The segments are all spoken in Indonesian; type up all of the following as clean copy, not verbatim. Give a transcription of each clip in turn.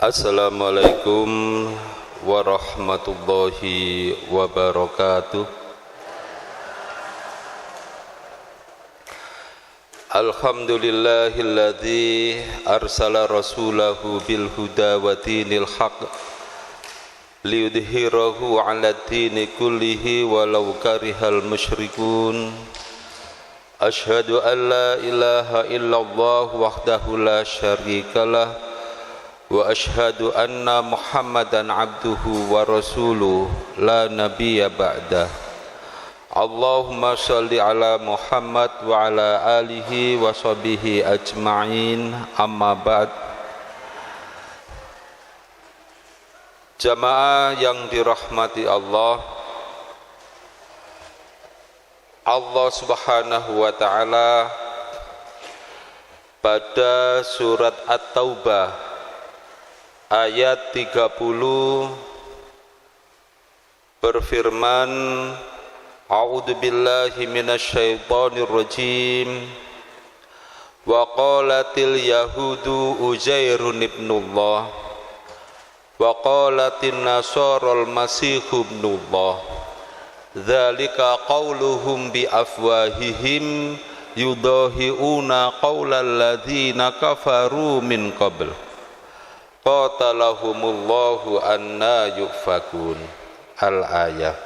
Assalamualaikum warahmatullahi wabarakatuh. Alhamdulillahilladzi arsala rasulahu bil huda wa dinil haq liyudhhirahu 'ala dini kullihi walau karihal musyrikun. Asyhadu an la ilaha illallah wahdahu la syarikalah wa asyhadu anna Muhammadan abduhu wa rasuluh la nabiyya ba'dah. Allahumma shalli ala Muhammad wa ala alihi wa sahbihi ajma'in, amma ba'd. Jamaah yang dirahmati Allah, Allah subhanahu wa ta'ala pada surat At-Taubah ayat 30 berfirman, A'udzu billahi minasyaitonir rajim. Wa qalatil yahudu Uzairun ibnullah wa qalatin nasaral masihu ibnullah. Dzalika qauluhum bi afwahihim yudahiuna qaulal ladzina kafaru min qabl. Qatalahumullahu anna yufakun. Al-ayah.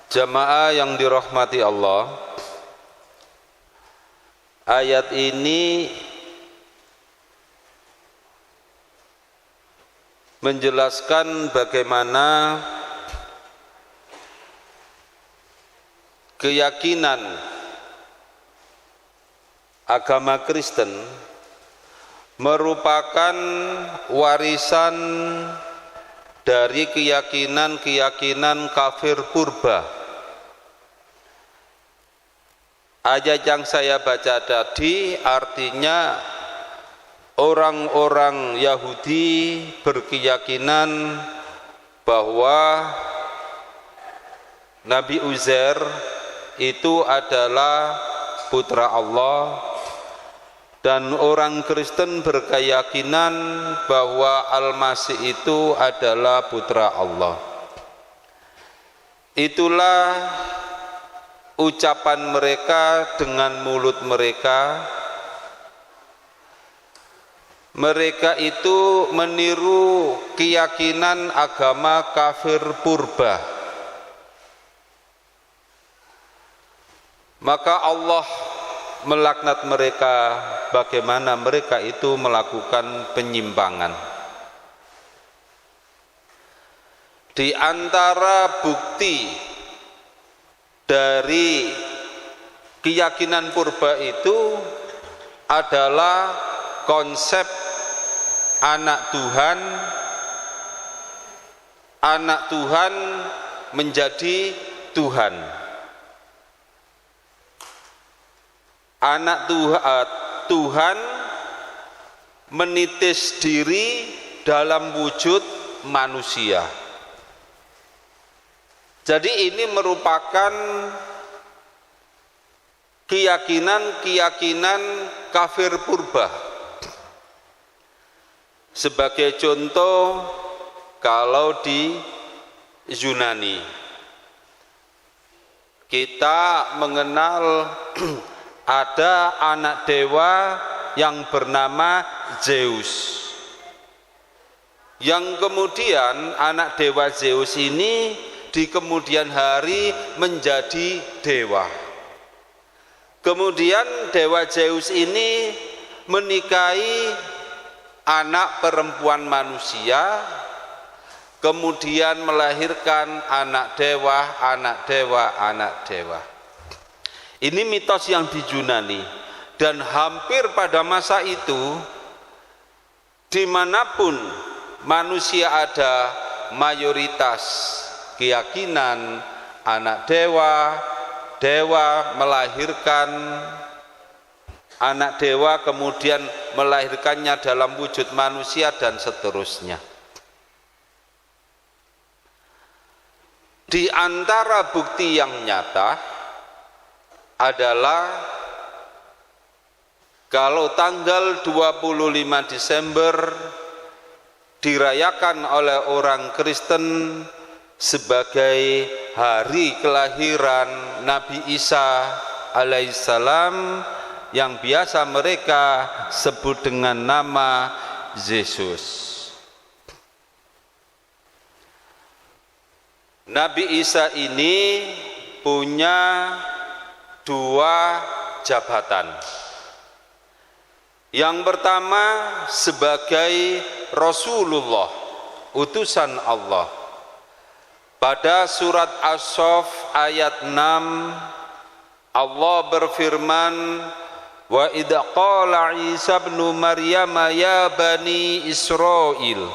Jamaah yang dirahmati Allah, ayat ini menjelaskan bagaimana keyakinan agama Kristen merupakan warisan dari keyakinan-keyakinan kafir purba. Ayat yang saya baca tadi artinya orang-orang Yahudi berkeyakinan bahwa Nabi Uzair itu adalah putra Allah, dan orang Kristen berkeyakinan bahwa Al-Masih itu adalah putra Allah. Itulah ucapan mereka dengan mulut mereka. Mereka itu meniru keyakinan agama kafir purba. Maka Allah melaknat mereka bagaimana mereka itu melakukan penyimpangan. Di antara bukti dari keyakinan purba itu adalah konsep anak Tuhan menjadi Tuhan. Anak Tuhan menitis diri dalam wujud manusia. Jadi ini merupakan keyakinan kafir purba. Sebagai contoh, kalau di Yunani kita mengenal ada anak dewa yang bernama Zeus, yang kemudian anak dewa Zeus ini di kemudian hari menjadi dewa. Kemudian dewa Zeus ini menikahi anak perempuan manusia, kemudian melahirkan anak dewa, anak dewa, anak dewa. Ini mitos yang di Yunani, dan hampir pada masa itu dimanapun manusia ada, mayoritas keyakinan anak dewa melahirkan anak dewa, kemudian melahirkannya dalam wujud manusia dan seterusnya. Di antara bukti yang nyata adalah Kalau tanggal 25 Desember dirayakan oleh orang Kristen sebagai hari kelahiran Nabi Isa alaihissalam yang biasa mereka sebut dengan nama Yesus. Nabi Isa ini punya dua jabatan. Yang pertama sebagai Rasulullah, utusan Allah. Pada surat As-Saff ayat 6 Allah berfirman, wa idza qala Isa ibn Maryam ya bani Israil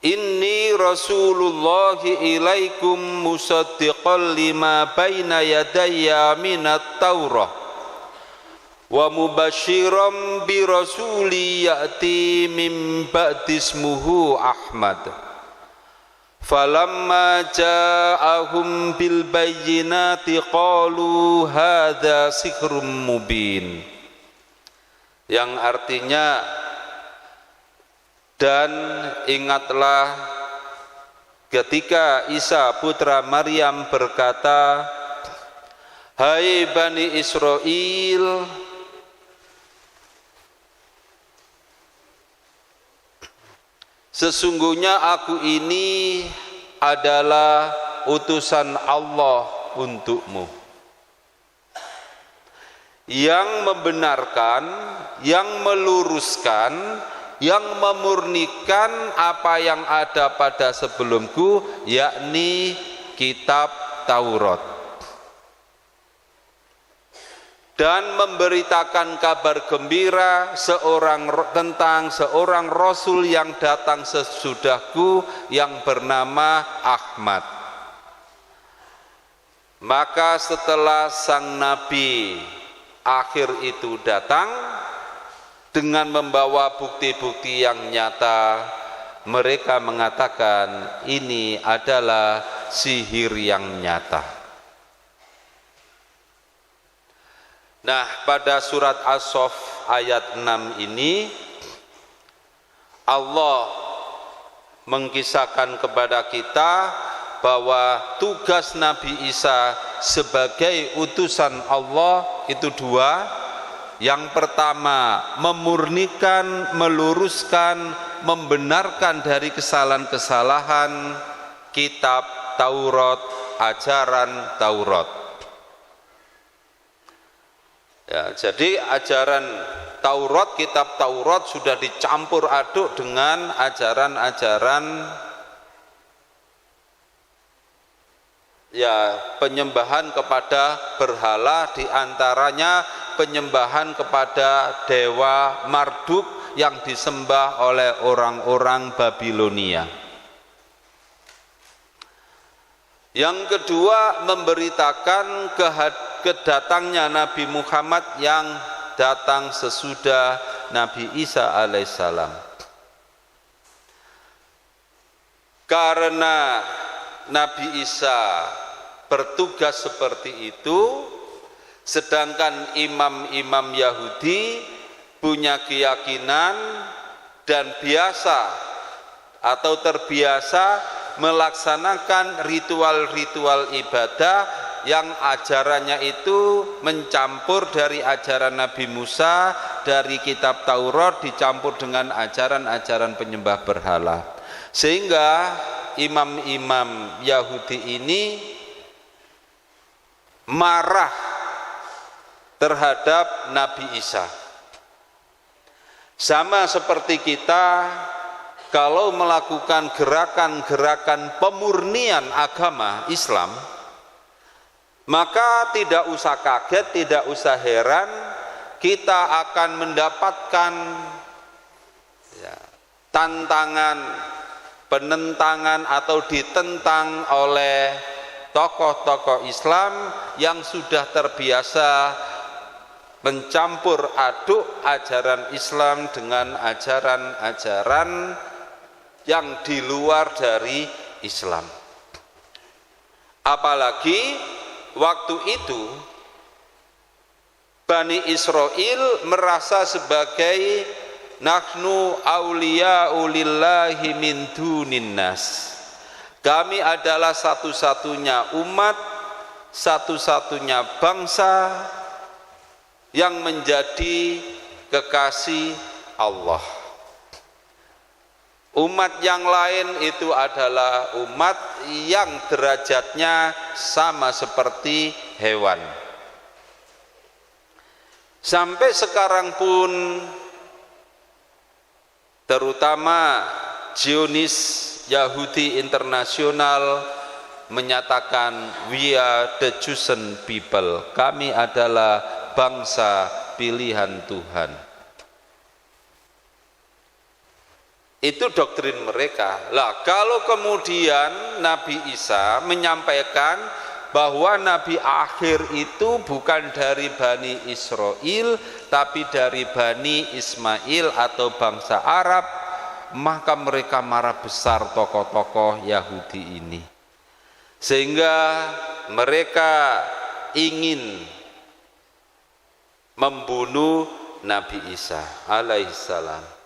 inni rasulullahi ilaikum musaddiqan lima baina yadayya minat Taurah wa mubasyiran bi rasuli ya'ti min ba'di ismuhu Ahmad. Falamma ja'ahum bil bayyinati qalu hadza sihrun mubin. Yang artinya, dan ingatlah ketika Isa putra Maryam berkata, hai Bani Israel, sesungguhnya aku ini adalah utusan Allah untukmu, yang membenarkan, yang meluruskan, yang memurnikan apa yang ada pada sebelumku, yakni kitab Taurat, dan memberitakan kabar gembira tentang seorang Rasul yang datang sesudahku yang bernama Ahmad. Maka setelah sang Nabi akhir itu datang dengan membawa bukti-bukti yang nyata, mereka mengatakan ini adalah sihir yang nyata. Nah, pada surat As-Saff ayat 6 ini Allah mengkisahkan kepada kita bahwa tugas Nabi Isa sebagai utusan Allah itu dua. Yang pertama, memurnikan, meluruskan, membenarkan dari kesalahan-kesalahan kitab Taurat, ajaran Taurat. Ya, jadi ajaran Taurat, kitab Taurat sudah dicampur aduk dengan ajaran-ajaran ya penyembahan kepada berhala, diantaranya penyembahan kepada dewa Marduk yang disembah oleh orang-orang Babilonia. Yang kedua, memberitakan kedatangnya Nabi Muhammad yang datang sesudah Nabi Isa alaihissalam. Karena Nabi Isa bertugas seperti itu, sedangkan imam-imam Yahudi punya keyakinan dan biasa atau terbiasa melaksanakan ritual-ritual ibadah yang ajarannya itu mencampur dari ajaran Nabi Musa, dari kitab Taurat dicampur dengan ajaran-ajaran penyembah berhala. Sehingga imam-imam Yahudi ini marah terhadap Nabi Isa. Sama seperti kita kalau melakukan gerakan-gerakan pemurnian agama Islam, maka tidak usah kaget, tidak usah heran, kita akan mendapatkan ya, tantangan, penentangan atau ditentang oleh tokoh-tokoh Islam yang sudah terbiasa mencampur aduk ajaran Islam dengan ajaran-ajaran yang di luar dari Islam. Apalagi waktu itu Bani Israel merasa sebagai nahnu awliya'u lillahi min dunin nas. Kami adalah satu-satunya umat, satu-satunya bangsa yang menjadi kekasih Allah. Umat yang lain itu adalah umat yang derajatnya sama seperti hewan. Sampai sekarang pun terutama Zionis Yahudi Internasional menyatakan we are the chosen people. Kami adalah bangsa pilihan Tuhan. Itu doktrin mereka. Lah, kalau kemudian Nabi Isa menyampaikan bahwa Nabi akhir itu bukan dari Bani Israel, tapi dari Bani Ismail atau bangsa Arab, maka mereka marah besar tokoh-tokoh Yahudi ini. Sehingga mereka ingin membunuh Nabi Isa alaihissalam.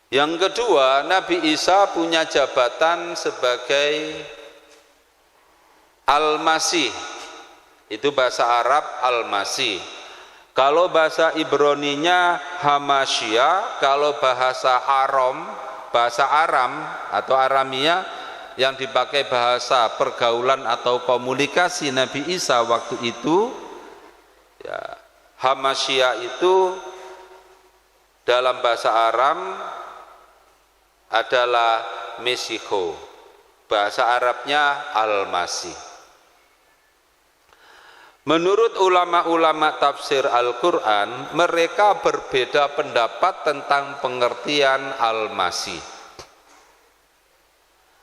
Yang kedua, Nabi Isa punya jabatan sebagai Al-Masih. Itu bahasa Arab Al-Masih. Kalau bahasa Ibraninya Hamasya, kalau bahasa Aram atau Aramia yang dipakai bahasa pergaulan atau komunikasi Nabi Isa waktu itu, ya, Hamasya itu dalam bahasa Aram adalah Mesiho, bahasa Arabnya Al-Masih. Menurut ulama-ulama tafsir Al-Quran, mereka berbeda pendapat tentang pengertian Al-Masih.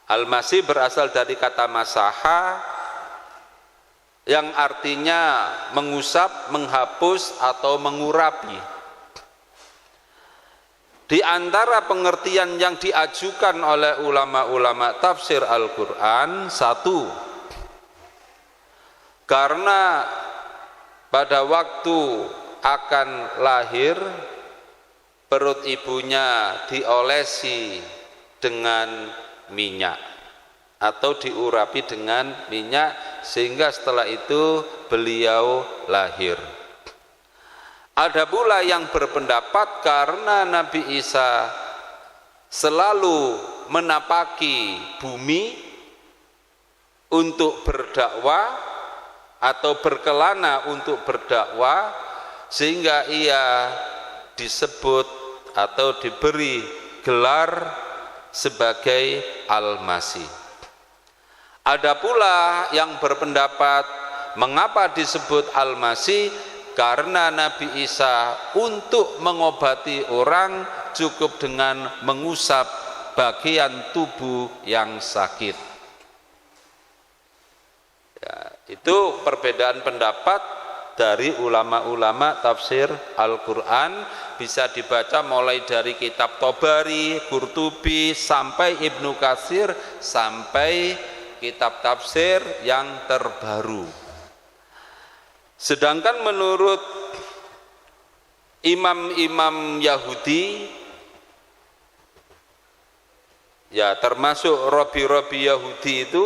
Al-Masih berasal dari kata masaha yang artinya mengusap, menghapus atau mengurapi. Di antara pengertian yang diajukan oleh ulama-ulama tafsir Al-Quran, satu, karena pada waktu akan lahir perut ibunya diolesi dengan minyak atau diurapi dengan minyak sehingga setelah itu beliau lahir. Ada pula yang berpendapat karena Nabi Isa selalu menapaki bumi untuk berdakwah atau berkelana untuk berdakwah, sehingga ia disebut atau diberi gelar sebagai Al-Masih. Ada pula yang berpendapat mengapa disebut Al-Masih, karena Nabi Isa untuk mengobati orang cukup dengan mengusap bagian tubuh yang sakit. Ya, itu perbedaan pendapat dari ulama-ulama tafsir Al-Quran, bisa dibaca mulai dari kitab Tobari, Qurtubi, sampai Ibnu Katsir, sampai kitab tafsir yang terbaru. Sedangkan menurut imam-imam Yahudi, ya termasuk Robi-Robi Yahudi itu,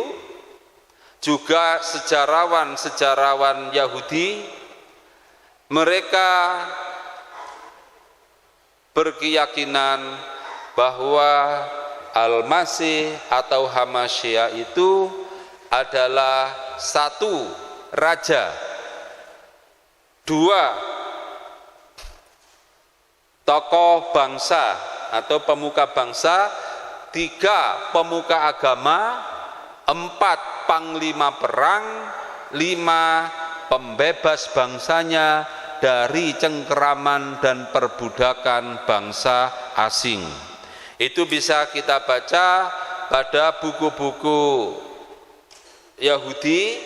juga sejarawan-sejarawan Yahudi, mereka berkeyakinan bahwa Al-Masih atau Hamasya itu adalah satu, raja, dua, tokoh bangsa atau pemuka bangsa, tiga, pemuka agama, empat, panglima perang, lima, pembebas bangsanya dari cengkeraman dan perbudakan bangsa asing. Itu bisa kita baca pada buku-buku Yahudi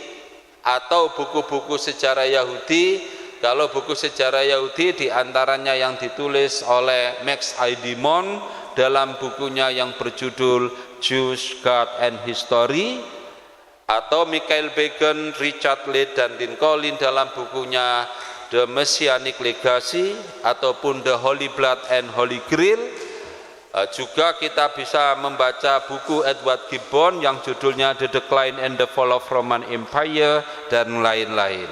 atau buku-buku sejarah Yahudi. Kalau buku sejarah Yahudi diantaranya yang ditulis oleh Max Aidimon dalam bukunya yang berjudul Jews, God and History, atau Michael Began, Richard Leigh, dan Dean Collins dalam bukunya The Messianic Legacy ataupun The Holy Blood and Holy Grail. Juga kita bisa membaca buku Edward Gibbon yang judulnya The Decline and the Fall of Roman Empire dan lain-lain.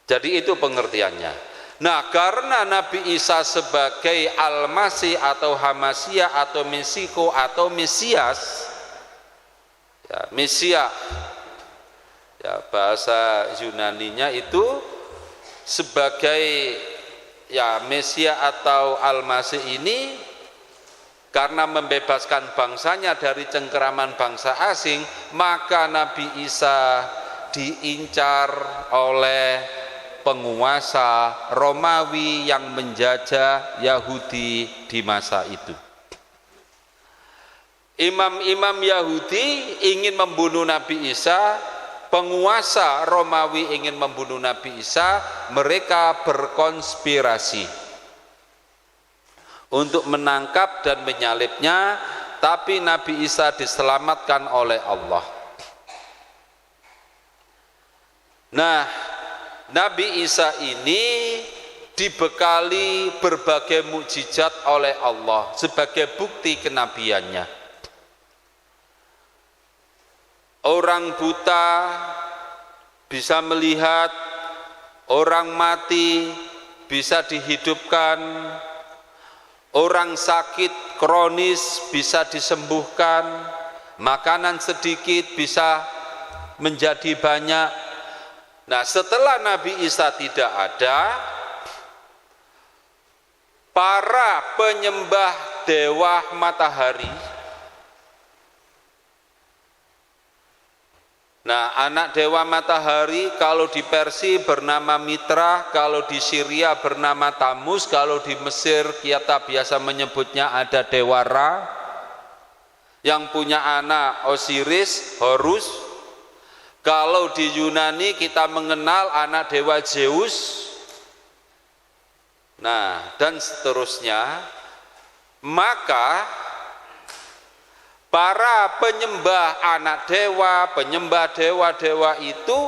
Jadi itu pengertiannya. Nah, karena Nabi Isa sebagai Al-Masih atau Hamasia atau Mesiko atau Mesias, ya, Mesia, ya, bahasa Yunaninya itu sebagai ya Mesia atau Al-Masih ini karena membebaskan bangsanya dari cengkeraman bangsa asing, maka Nabi Isa diincar oleh penguasa Romawi yang menjajah Yahudi di masa itu. Imam-imam Yahudi ingin membunuh Nabi Isa, penguasa Romawi ingin membunuh Nabi Isa, mereka berkonspirasi untuk menangkap dan menyalibnya, tapi Nabi Isa diselamatkan oleh Allah. Nah, Nabi Isa ini dibekali berbagai mukjizat oleh Allah sebagai bukti kenabiannya. Orang buta bisa melihat, orang mati bisa dihidupkan, orang sakit kronis bisa disembuhkan, makanan sedikit bisa menjadi banyak. Nah, setelah Nabi Isa tidak ada, para penyembah dewa matahari, nah, anak dewa matahari kalau di Persia bernama Mitra, kalau di Syria bernama Tamus, kalau di Mesir kita biasa menyebutnya ada dewa Ra, yang punya anak Osiris, Horus. Kalau di Yunani kita mengenal anak dewa Zeus. Nah, dan seterusnya. Maka para penyembah anak dewa, penyembah dewa-dewa itu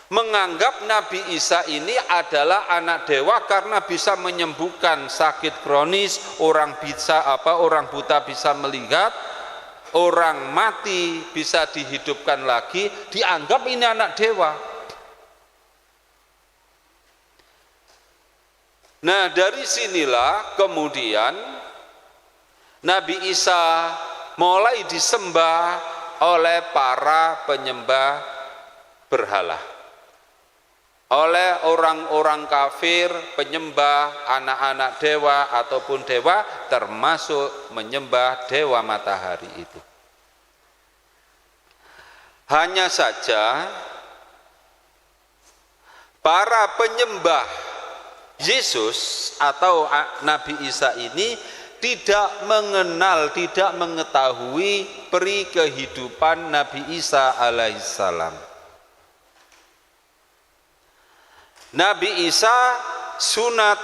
menganggap Nabi Isa ini adalah anak dewa karena bisa menyembuhkan sakit kronis, orang buta bisa melihat, orang mati bisa dihidupkan lagi, dianggap ini anak dewa. Nah, dari sinilah kemudian Nabi Isa mulai disembah oleh para penyembah berhala, oleh orang-orang kafir, penyembah anak-anak dewa ataupun dewa, termasuk menyembah dewa matahari itu. Hanya saja para penyembah Yesus atau Nabi Isa ini tidak mengenal, tidak mengetahui peri kehidupan Nabi Isa alaihissalam. Nabi Isa sunat,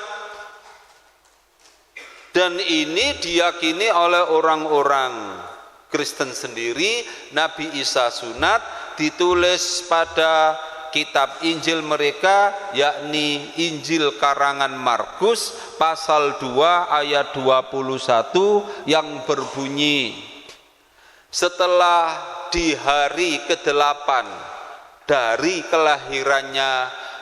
dan ini diyakini oleh orang-orang Kristen sendiri. Nabi Isa sunat ditulis pada kitab Injil mereka, yakni Injil karangan Markus pasal 2 ayat 21 yang berbunyi, setelah di hari ke-8 dari kelahirannya,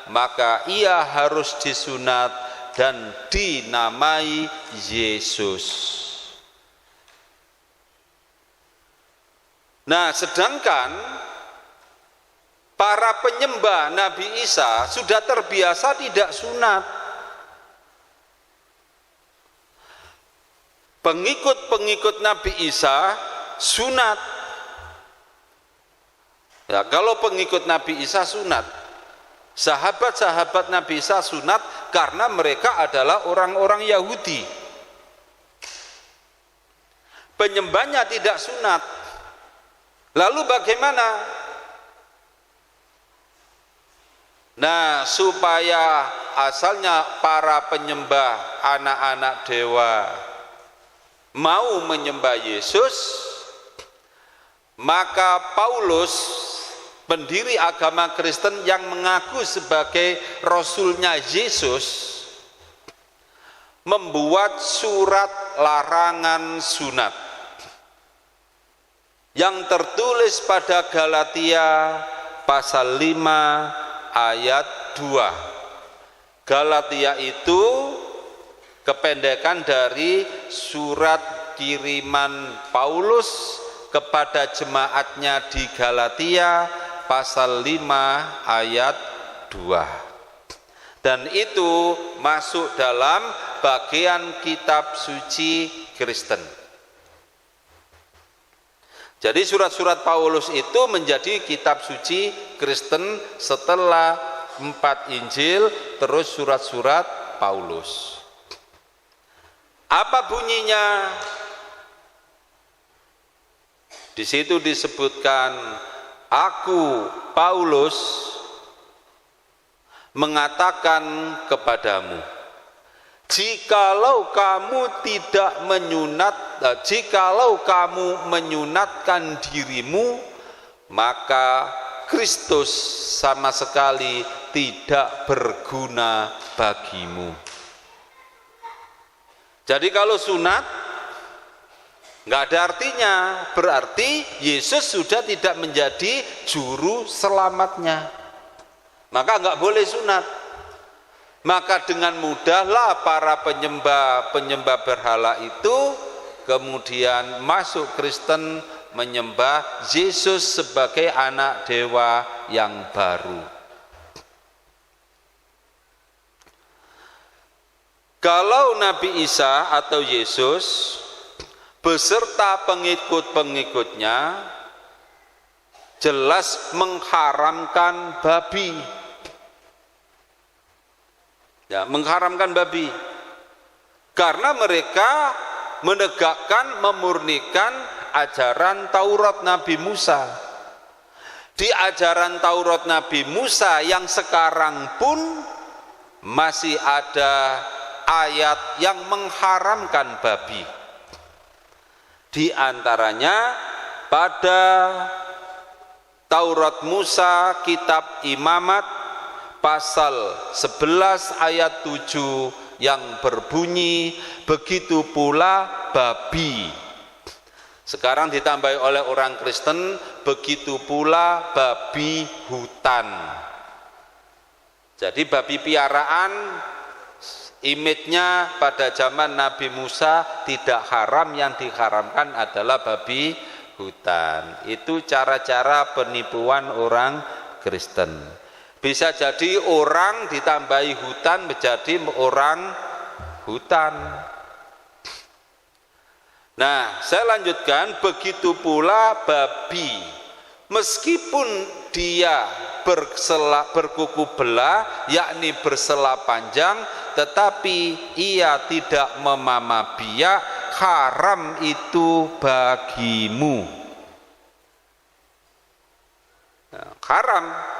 maka ia harus disunat dan dinamai Yesus. Nah, sedangkan para penyembah Nabi Isa sudah terbiasa tidak sunat. Pengikut-pengikut Nabi Isa sunat. Ya, kalau pengikut Nabi Isa sunat, sahabat-sahabat Nabi Isa sunat karena mereka adalah orang-orang Yahudi. Penyembahnya tidak sunat. Lalu bagaimana? Nah, supaya asalnya para penyembah anak-anak dewa mau menyembah Yesus, maka Paulus pendiri agama Kristen yang mengaku sebagai rasulnya Yesus membuat surat larangan sunat yang tertulis pada Galatia pasal 5 ayat 2. Galatia itu kependekan dari surat kiriman Paulus kepada jemaatnya di Galatia pasal 5 ayat 2. Dan itu masuk dalam bagian kitab suci Kristen. Jadi surat-surat Paulus itu menjadi kitab suci Kristen setelah 4 Injil, terus surat-surat Paulus. Apa bunyinya? Di situ disebutkan, aku Paulus mengatakan kepadamu, jikalau kamu menyunatkan dirimu, maka Kristus sama sekali tidak berguna bagimu. Jadi kalau sunat nggak ada artinya, berarti Yesus sudah tidak menjadi juru selamatnya, maka nggak boleh sunat. Maka dengan mudahlah para penyembah berhala itu kemudian masuk Kristen, menyembah Yesus sebagai anak dewa yang baru. Kalau Nabi Isa atau Yesus beserta pengikut-pengikutnya jelas mengharamkan babi. Ya, mengharamkan babi. Karena mereka menegakkan, memurnikan ajaran Taurat Nabi Musa. Di ajaran Taurat Nabi Musa yang sekarang pun masih ada ayat yang mengharamkan babi. Di antaranya pada Taurat Musa kitab Imamat pasal 11 ayat 7 yang berbunyi, begitu pula babi. Sekarang ditambahi oleh orang Kristen, begitu pula babi hutan. Jadi babi piaraan, image-nya pada zaman Nabi Musa tidak haram, yang diharamkan adalah babi hutan. Itu cara-cara penipuan orang Kristen. Bisa jadi orang ditambahi hutan menjadi orang hutan. Nah, saya lanjutkan, begitu pula babi. Meskipun dia berkuku belah, yakni bersela panjang, tetapi ia tidak memama biak, haram itu bagimu. Nah, haram.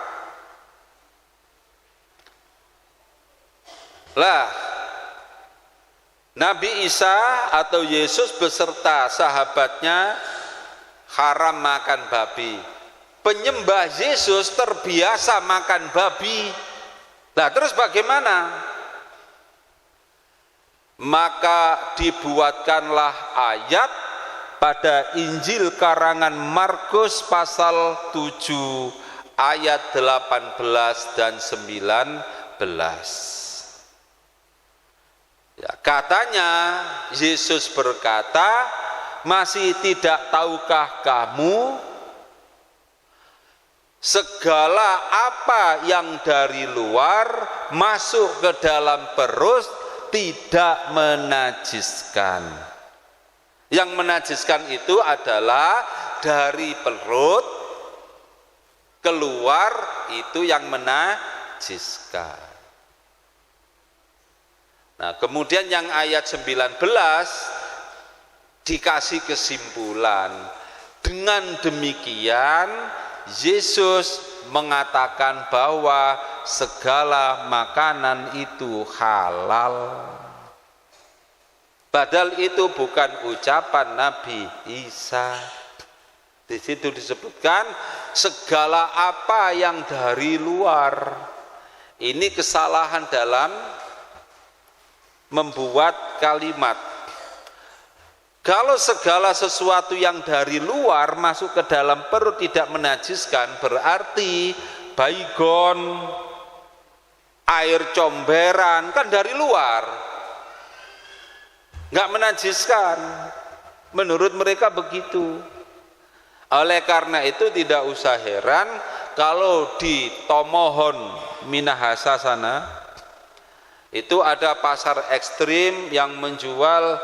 Lah, Nabi Isa atau Yesus beserta sahabatnya haram makan babi. Penyembah Yesus terbiasa makan babi. Lah terus bagaimana? Maka dibuatkanlah ayat pada Injil karangan Markus pasal 7 ayat 18 dan 19. Ya, katanya Yesus berkata, masih tidak tahukah kamu segala apa yang dari luar masuk ke dalam perut tidak menajiskan. Yang menajiskan itu adalah dari perut keluar, itu yang menajiskan. Nah, kemudian yang ayat 19 dikasih kesimpulan. Dengan demikian Yesus mengatakan bahwa segala makanan itu halal. Padahal itu bukan ucapan Nabi Isa. Di situ disebutkan segala apa yang dari luar. Ini kesalahan dalam membuat kalimat. Kalau segala sesuatu yang dari luar masuk ke dalam perut tidak menajiskan, berarti baygon, air comberan kan dari luar, nggak menajiskan. Menurut mereka begitu. Oleh karena itu tidak usah heran kalau di Tomohon Minahasa sana itu ada pasar ekstrim yang menjual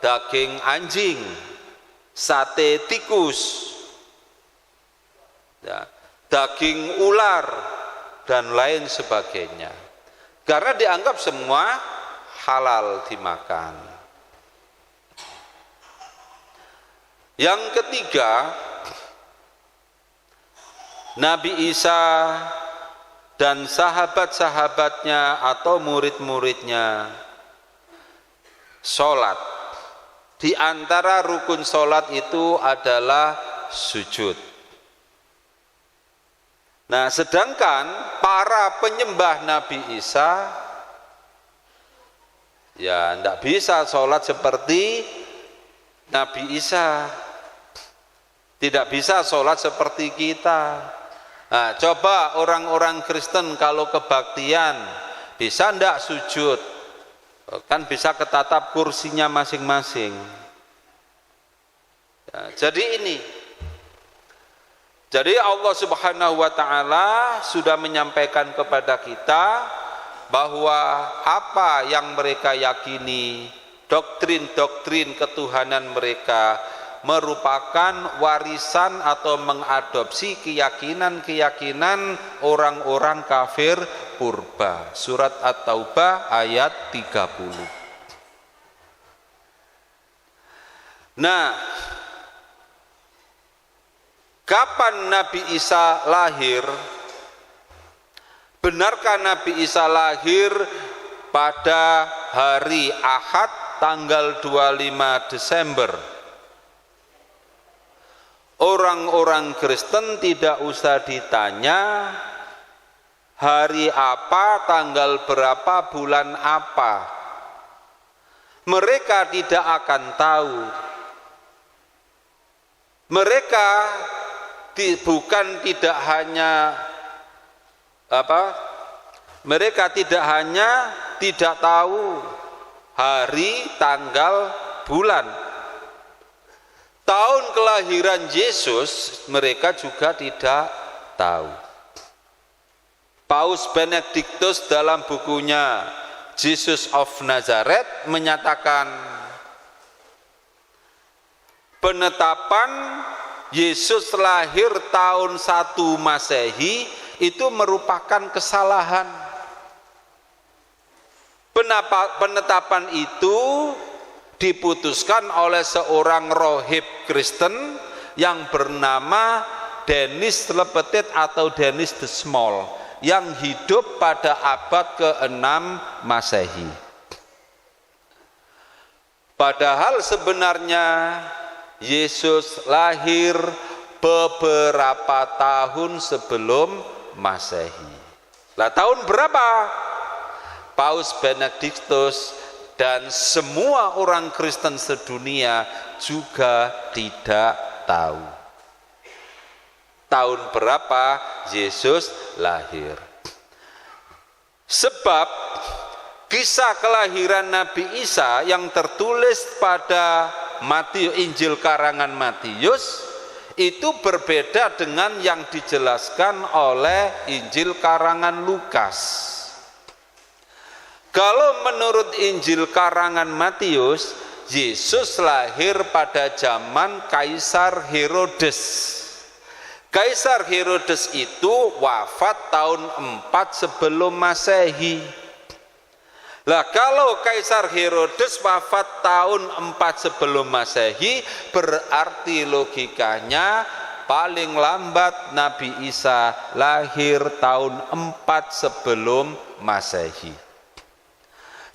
daging anjing, sate tikus, ya, daging ular dan lain sebagainya. Karena dianggap semua halal dimakan. Yang ketiga, Nabi Isa dan sahabat-sahabatnya atau murid-muridnya sholat. Di antara rukun sholat itu adalah sujud. Nah, sedangkan para penyembah Nabi Isa ya tidak bisa sholat seperti Nabi Isa, tidak bisa sholat seperti kita. Nah, coba orang-orang Kristen kalau kebaktian bisa ndak sujud? Kan bisa ketatap kursinya masing-masing. Ya, jadi Allah Subhanahu wa taala sudah menyampaikan kepada kita bahwa apa yang mereka yakini, doktrin-doktrin ketuhanan mereka merupakan warisan atau mengadopsi keyakinan-keyakinan orang-orang kafir purba. Surat At-Taubah ayat 30. Nah, kapan Nabi Isa lahir? Benarkah Nabi Isa lahir pada hari Ahad tanggal 25 Desember? Orang-orang Kristen tidak usah ditanya hari apa, tanggal berapa, bulan apa. Mereka tidak akan tahu. Mereka mereka tidak hanya tidak tahu hari, tanggal, bulan. Tahun kelahiran Yesus mereka juga tidak tahu. Paus Benedictus dalam bukunya Jesus of Nazareth menyatakan penetapan Yesus lahir tahun 1 Masehi itu merupakan kesalahan. Penetapan itu diputuskan oleh seorang rohib Kristen yang bernama Denis Le Petit atau Denis the Small yang hidup pada abad ke-6 Masehi. Padahal sebenarnya Yesus lahir beberapa tahun sebelum Masehi. Lah tahun berapa? Paus Benedictus dan semua orang Kristen sedunia juga tidak tahu tahun berapa Yesus lahir. Sebab kisah kelahiran Nabi Isa yang tertulis pada Injil karangan Matius itu berbeda dengan yang dijelaskan oleh Injil karangan Lukas. Kalau menurut Injil karangan Matius, Yesus lahir pada zaman Kaisar Herodes. Kaisar Herodes itu wafat tahun 4 sebelum Masehi. Lah kalau Kaisar Herodes wafat tahun 4 sebelum Masehi, berarti logikanya paling lambat Nabi Isa lahir tahun 4 sebelum Masehi.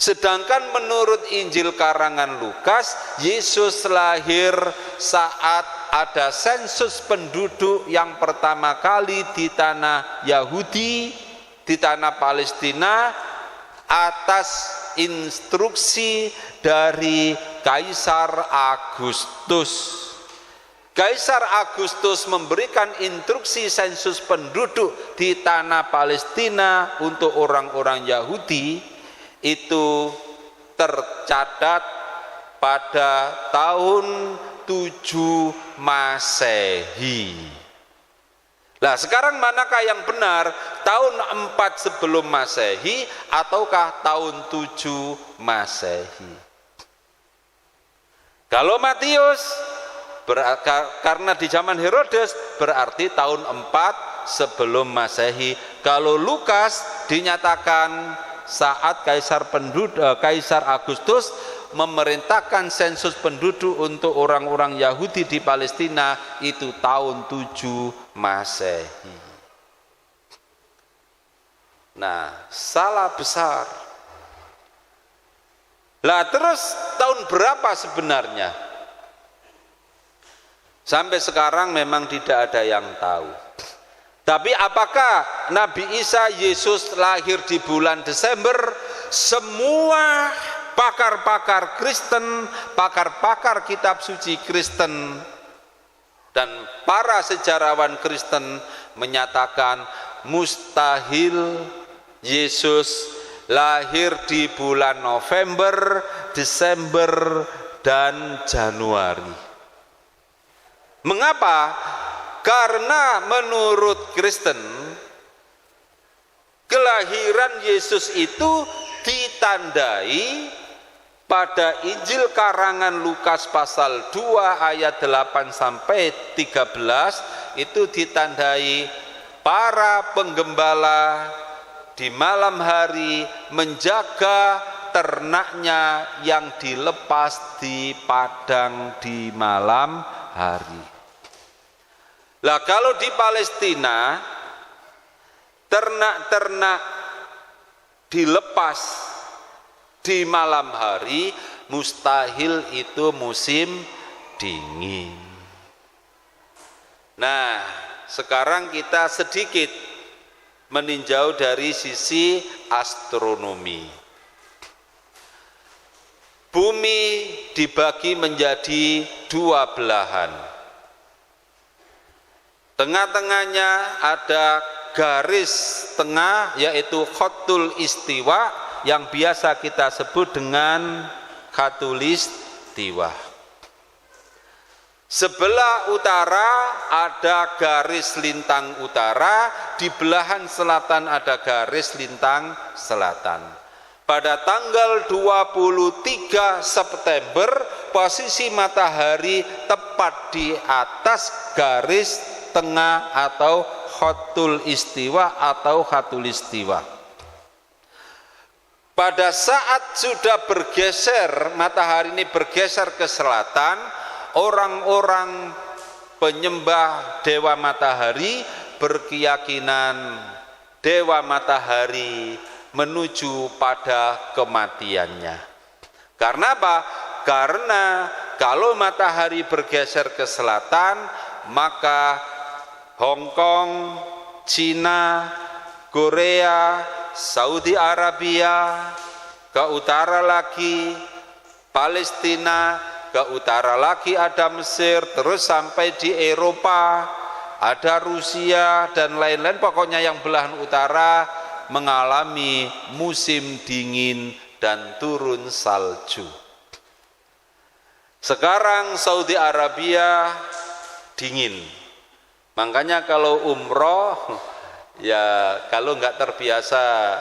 Sedangkan menurut Injil karangan Lukas, Yesus lahir saat ada sensus penduduk yang pertama kali di tanah Yahudi, di tanah Palestina, atas instruksi dari Kaisar Agustus. Kaisar Agustus memberikan instruksi sensus penduduk di tanah Palestina untuk orang-orang Yahudi, itu tercatat pada tahun 7 Masehi. Nah, sekarang manakah yang benar? Tahun 4 sebelum Masehi ataukah tahun 7 Masehi? Kalau Matius karena di zaman Herodes berarti tahun 4 sebelum Masehi. Kalau Lukas dinyatakan saat Kaisar Agustus memerintahkan sensus penduduk untuk orang-orang Yahudi di Palestina, itu tahun 7 Masehi. Nah, salah besar. Lah terus tahun berapa sebenarnya? Sampai sekarang memang tidak ada yang tahu. Tapi apakah Nabi Isa Yesus lahir di bulan Desember? Semua pakar-pakar Kristen, pakar-pakar kitab suci Kristen, dan para sejarawan Kristen menyatakan mustahil Yesus lahir di bulan November, Desember, dan Januari. Mengapa? Karena menurut Kristen, kelahiran Yesus itu ditandai pada Injil karangan Lukas pasal 2 ayat 8 sampai 13, itu ditandai para penggembala di malam hari menjaga ternaknya yang dilepas di padang di malam hari. Lah kalau di Palestina ternak-ternak dilepas di malam hari, mustahil itu musim dingin. Nah, sekarang kita sedikit meninjau dari sisi astronomi. Bumi dibagi menjadi dua belahan. Tengah-tengahnya ada garis tengah, yaitu Khatul Istiwa, yang biasa kita sebut dengan Khatulistiwa. Sebelah utara ada garis lintang utara, di belahan selatan ada garis lintang selatan. Pada tanggal 23 September, posisi matahari tepat di atas garis tengah atau Khatul Istiwa atau Khatulistiwa. Pada saat sudah bergeser, matahari ini bergeser ke selatan, orang-orang penyembah dewa matahari berkeyakinan dewa matahari menuju pada kematiannya. Karena apa? Karena kalau matahari bergeser ke selatan, maka Hong Kong, Cina, Korea, Saudi Arabia, ke utara lagi Palestina, ke utara lagi ada Mesir, terus sampai di Eropa ada Rusia dan lain-lain, pokoknya yang belahan utara mengalami musim dingin dan turun salju. Sekarang Saudi Arabia dingin, makanya kalau umroh ya kalau nggak terbiasa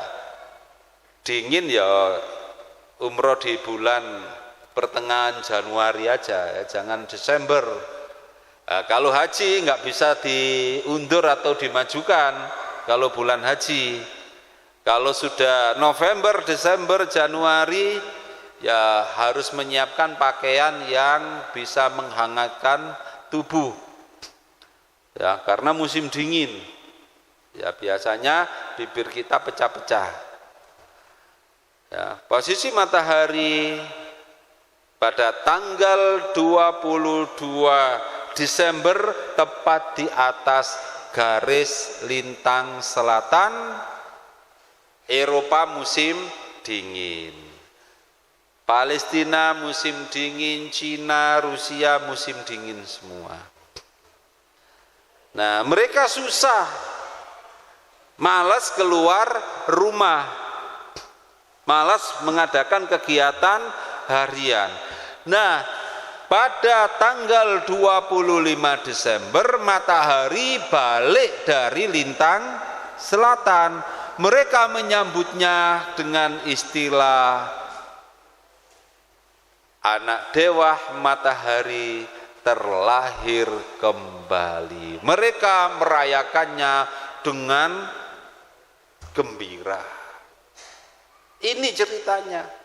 dingin ya umroh di bulan pertengahan Januari aja, ya, jangan Desember. Nah, kalau haji nggak bisa diundur atau dimajukan kalau bulan haji. Kalau sudah November, Desember, Januari, ya harus menyiapkan pakaian yang bisa menghangatkan tubuh. Ya, karena musim dingin. Ya, biasanya bibir kita pecah-pecah. Ya, posisi matahari pada tanggal 22 Desember tepat di atas garis lintang selatan, Eropa musim dingin, Palestina musim dingin, Cina, Rusia musim dingin semua. Nah, mereka susah, malas keluar rumah, malas mengadakan kegiatan harian. Nah, pada tanggal 25 Desember matahari balik dari lintang selatan. Mereka menyambutnya dengan istilah anak dewa matahari terlahir kembali. Mereka merayakannya dengan gembira. Ini ceritanya.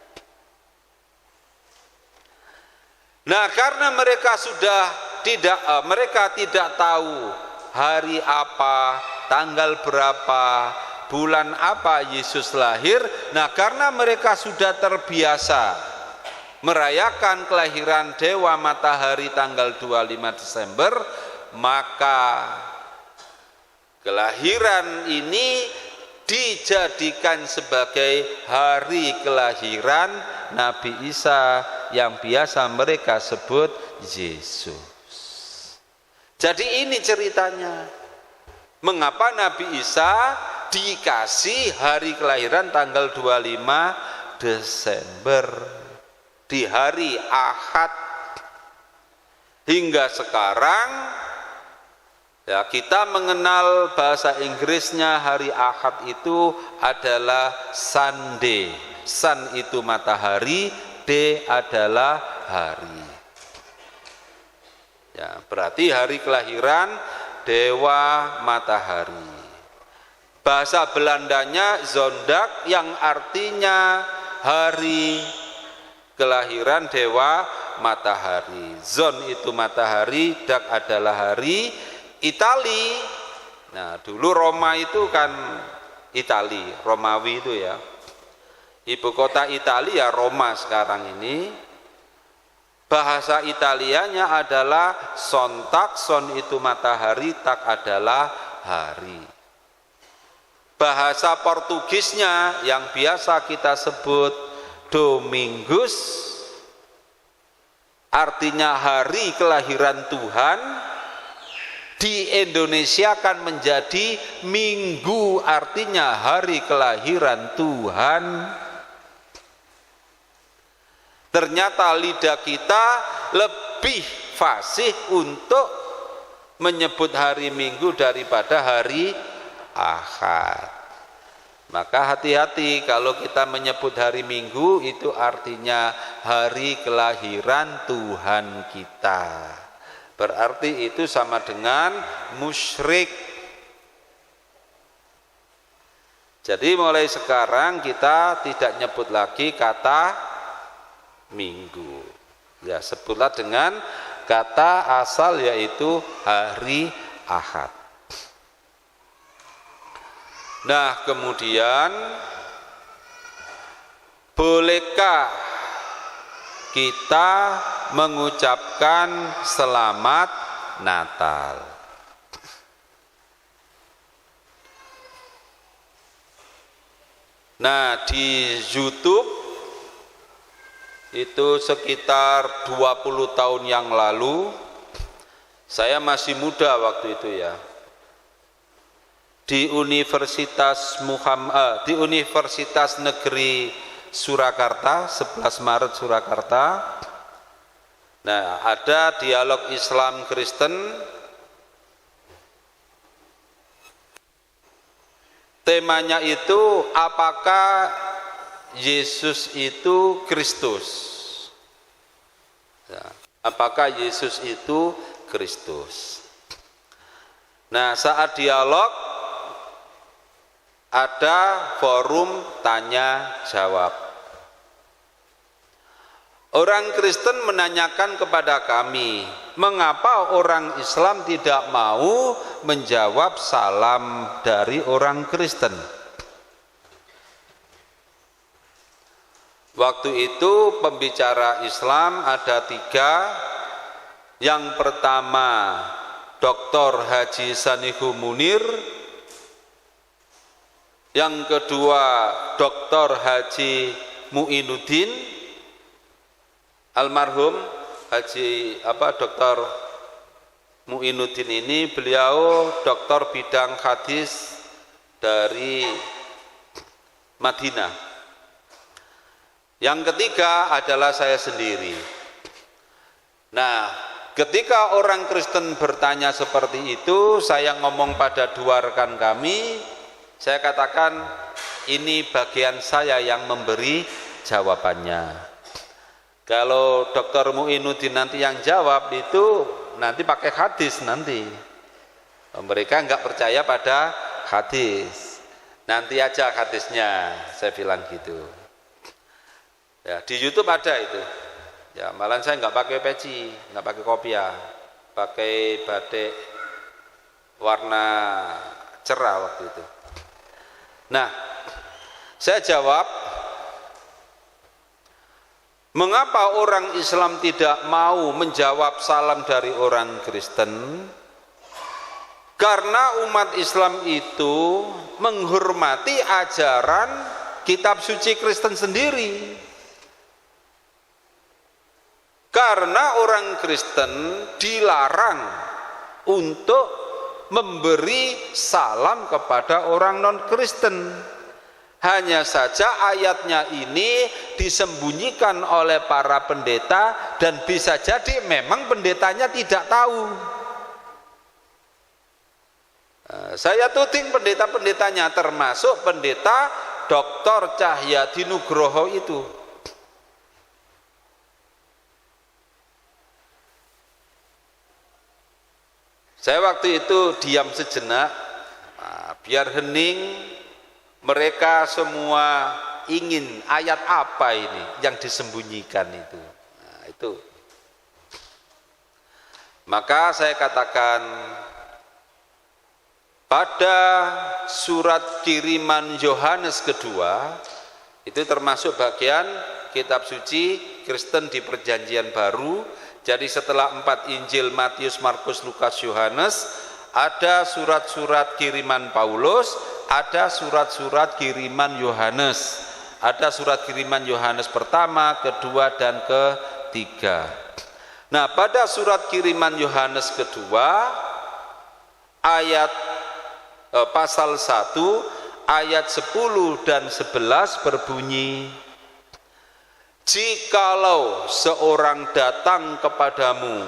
Nah, karena mereka tidak tahu hari apa, tanggal berapa, bulan apa Yesus lahir. Nah, karena mereka sudah terbiasa merayakan kelahiran Dewa Matahari tanggal 25 Desember, maka kelahiran ini dijadikan sebagai hari kelahiran Nabi Isa yang biasa mereka sebut Yesus. Jadi ini ceritanya, mengapa Nabi Isa dikasih hari kelahiran tanggal 25 Desember di hari Ahad. Hingga sekarang ya, kita mengenal bahasa Inggrisnya hari Ahad itu adalah Sunday. Sun itu matahari, D adalah hari. Ya, berarti hari kelahiran Dewa Matahari. Bahasa Belandanya Zondag yang artinya hari kelahiran Dewa Matahari. Zon itu matahari, Dag adalah hari. Itali, nah dulu Roma itu kan Itali, Romawi itu ya. Ibu kota Italia Roma sekarang ini. Bahasa Italianya adalah Sonntag, son itu matahari, tak adalah hari. Bahasa Portugisnya yang biasa kita sebut Domingus, artinya hari kelahiran Tuhan. Di Indonesia kan menjadi Minggu, artinya hari kelahiran Tuhan. Ternyata lidah kita lebih fasih untuk menyebut hari Minggu daripada hari Ahad. Maka hati-hati kalau kita menyebut hari Minggu, itu artinya hari kelahiran Tuhan kita. Berarti itu sama dengan musyrik. Jadi mulai sekarang kita tidak nyebut lagi kata Minggu. Ya, sebutlah dengan kata asal yaitu hari Ahad. Nah, kemudian bolehkah kita mengucapkan selamat Natal? Nah, di YouTube itu sekitar 20 tahun yang lalu, saya masih muda waktu itu ya, di Universitas Negeri Surakarta, 11 Maret Surakarta. Nah, ada dialog Islam Kristen. Temanya itu, apakah Yesus itu Kristus? Ya, apakah Yesus itu Kristus? Nah, saat dialog ada forum tanya jawab. Orang Kristen menanyakan kepada kami, mengapa orang Islam tidak mau menjawab salam dari orang Kristen? Waktu itu pembicara Islam ada 3, Yang pertama Dr. Haji Sanihu Munir, yang kedua Dr. Haji Muinuddin, almarhum Haji Dr. Muinuddin ini beliau doktor bidang hadis dari Madinah. Yang ketiga adalah saya sendiri. Nah, ketika orang Kristen bertanya seperti itu, saya ngomong pada dua rekan kami, saya katakan ini bagian saya yang memberi jawabannya. Kalau Dr. Muinuddin nanti yang jawab itu nanti pakai hadis nanti. Mereka enggak percaya pada hadis. Nanti aja hadisnya, saya bilang gitu. Ya, di YouTube ada itu. Ya, malah saya enggak pakai peci, enggak pakai kopiah, pakai batik warna cerah waktu itu. Nah, saya jawab, mengapa orang Islam tidak mau menjawab salam dari orang Kristen? Karena umat Islam itu menghormati ajaran kitab suci Kristen sendiri. Karena orang Kristen dilarang untuk memberi salam kepada orang non-Kristen. Hanya saja ayatnya ini disembunyikan oleh para pendeta dan bisa jadi memang pendetanya tidak tahu. Saya tuding pendeta-pendetanya, termasuk pendeta Dr. Cahyadi Nugroho itu. Saya waktu itu diam sejenak, biar hening. Mereka semua ingin ayat apa ini yang disembunyikan itu. Nah, itu. Maka saya katakan, pada surat kiriman Yohanes kedua, itu termasuk bagian kitab suci Kristen di Perjanjian Baru. Jadi setelah 4 Injil Matius, Markus, Lukas, Yohanes, ada surat-surat kiriman Paulus, ada surat-surat kiriman Yohanes. Ada surat kiriman Yohanes pertama, kedua, dan ketiga. Nah, pada surat kiriman Yohanes kedua, ayat pasal 1, ayat 10 dan 11 berbunyi, jikalau seorang datang kepadamu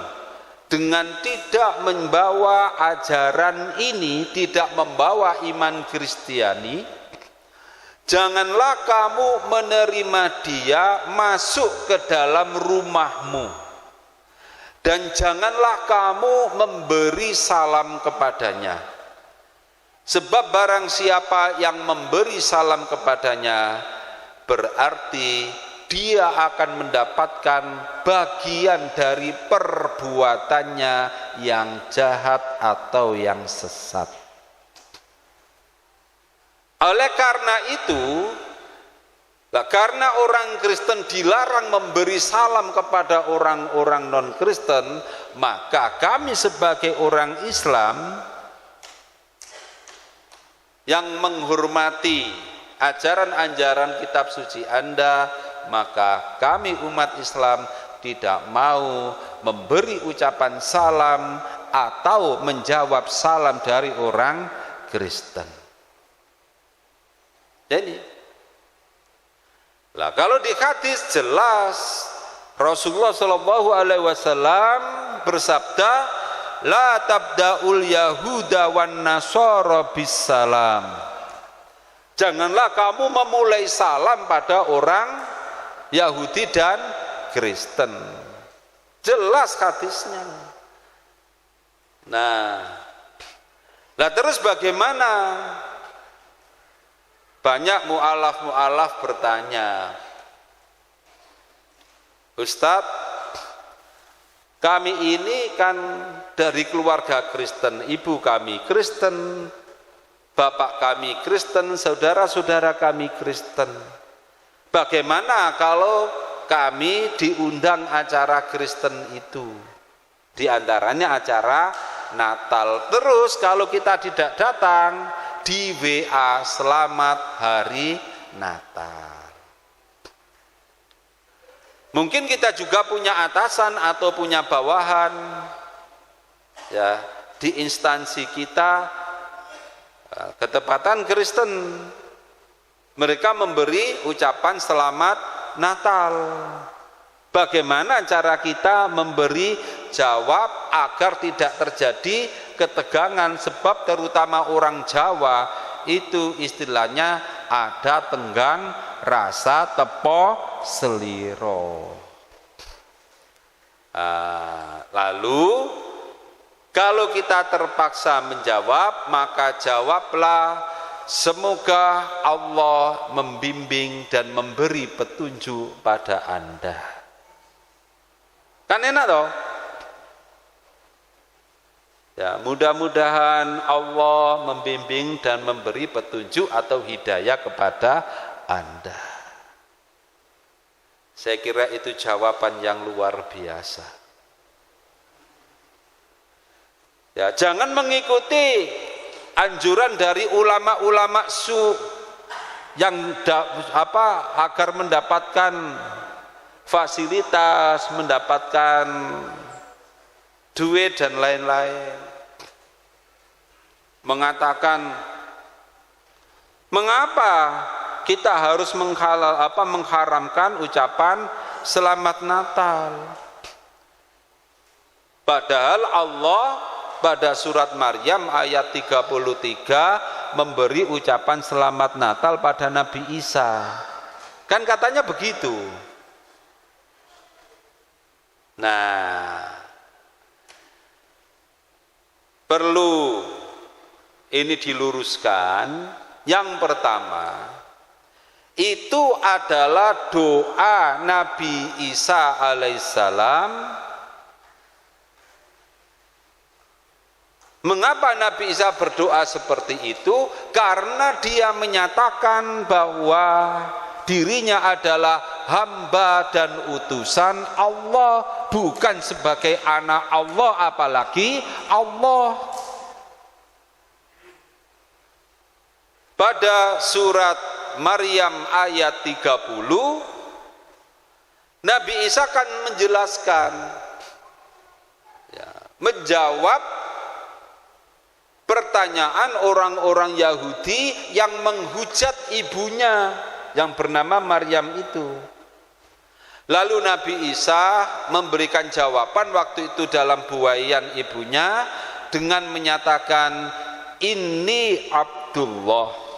dengan tidak membawa ajaran ini, tidak membawa iman Kristiani, janganlah kamu menerima dia masuk ke dalam rumahmu, dan janganlah kamu memberi salam kepadanya. Sebab barang siapa yang memberi salam kepadanya, berarti dia akan mendapatkan bagian dari perbuatannya yang jahat atau yang sesat. Oleh karena itu, karena orang Kristen dilarang memberi salam kepada orang-orang non-Kristen, maka kami sebagai orang Islam yang menghormati ajaran-ajaran kitab suci Anda, maka kami umat Islam tidak mau memberi ucapan salam atau menjawab salam dari orang Kristen. Jadi, kalau di hadis jelas Rasulullah SAW bersabda, la tabda'ul yahuda wan nasara bisalam. Janganlah kamu memulai salam pada orang Yahudi dan Kristen. Jelas hadisnya. Nah, terus bagaimana? Banyak mu'alaf bertanya, Ustadz, kami ini kan dari keluarga Kristen, ibu kami Kristen, bapak kami Kristen, saudara-saudara kami Kristen. Bagaimana kalau kami diundang acara Kristen itu? Di antaranya acara Natal. Terus kalau kita tidak datang, di WA selamat hari Natal. Mungkin kita juga punya atasan atau punya bawahan ya di instansi kita, ketepatan Kristen, mereka memberi ucapan selamat Natal. Bagaimana cara kita memberi jawab agar tidak terjadi ketegangan, sebab terutama orang Jawa itu istilahnya ada tenggang rasa tepo seliro. Lalu kalau kita terpaksa menjawab, maka jawablah, semoga Allah membimbing dan memberi petunjuk pada Anda. Kan enak toh? Ya, mudah-mudahan Allah membimbing dan memberi petunjuk atau hidayah kepada Anda. Saya kira itu jawaban yang luar biasa. Ya, jangan mengikuti anjuran dari ulama-ulama yang agar mendapatkan fasilitas, mendapatkan duit dan lain-lain. Mengatakan, mengapa kita harus mengharamkan ucapan selamat Natal? Padahal Allah pada surat Maryam ayat 33 memberi ucapan selamat Natal pada Nabi Isa. Kan katanya begitu. Nah, perlu ini diluruskan. Yang pertama, itu adalah doa Nabi Isa alaihissalam. Mengapa Nabi Isa berdoa seperti itu? Karena dia menyatakan bahwa dirinya adalah hamba dan utusan Allah, bukan sebagai anak Allah, apalagi Allah. Pada surat Maryam ayat 30, Nabi Isa kan menjelaskan, menjawab pertanyaan orang-orang Yahudi yang menghujat ibunya yang bernama Maryam itu. Lalu Nabi Isa memberikan jawaban waktu itu dalam buaian ibunya dengan menyatakan, "Inni Abdullah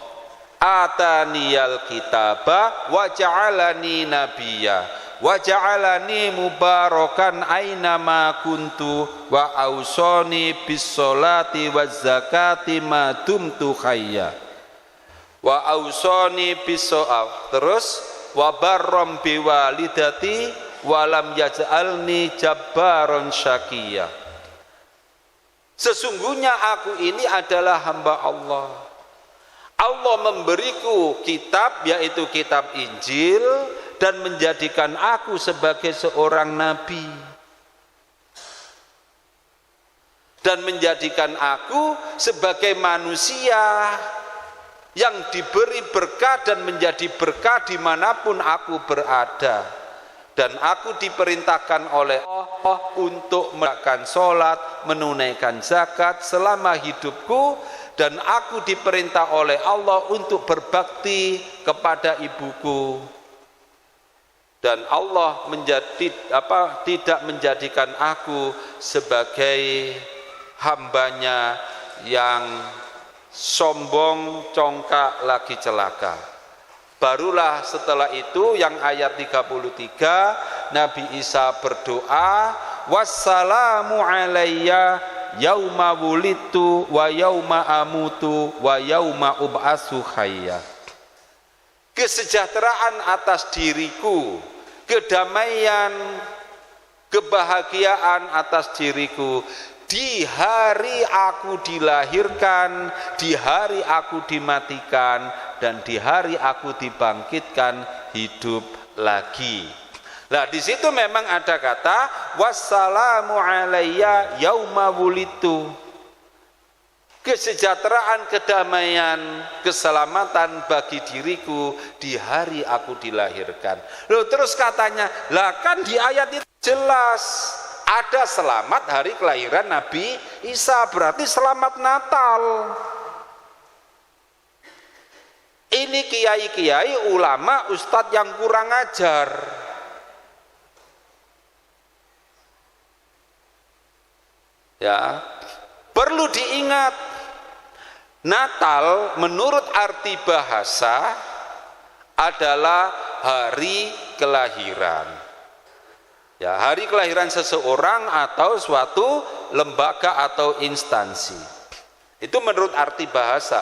ataniyal kitaba wa ja'alani nabiyya wa ja'alani mubarakan ainama kuntu wa ausoni bis sholati waz zakati ma dumtu hayya wa ausoni bis terus wa barram bi walidati wa lam yaj'alni jabbaron syaqiyya." Sesungguhnya aku ini adalah hamba Allah. Allah memberiku kitab, yaitu kitab Injil, dan menjadikan aku sebagai seorang nabi, dan menjadikan aku sebagai manusia yang diberi berkah dan menjadi berkah dimanapun aku berada. Dan aku diperintahkan oleh Allah untuk melakukan sholat, menunaikan zakat selama hidupku, dan aku diperintah oleh Allah untuk berbakti kepada ibuku. Dan Allah tidak menjadikan aku sebagai hambanya yang sombong, congkak, lagi celaka. Barulah setelah itu yang ayat 33 Nabi Isa berdoa, "Wassalamu alayya yauma wulitu wa yauma amutu wa yauma ub'atsu hayya." Kesejahteraan atas diriku, kedamaian, kebahagiaan atas diriku di hari aku dilahirkan, di hari aku dimatikan, dan di hari aku dibangkitkan hidup lagi. Nah, di situ memang ada kata wassalamu alayya yauma wulitu. Kesejahteraan, kedamaian, keselamatan bagi diriku di hari aku dilahirkan. Loh, terus katanya, lah kan di ayat itu jelas ada selamat hari kelahiran Nabi Isa, berarti selamat Natal. Ini kiai-kiai, ulama, ustadz yang kurang ajar. Ya, perlu diingat, Natal menurut arti bahasa adalah hari kelahiran. Ya, hari kelahiran seseorang atau suatu lembaga atau instansi. Itu menurut arti bahasa.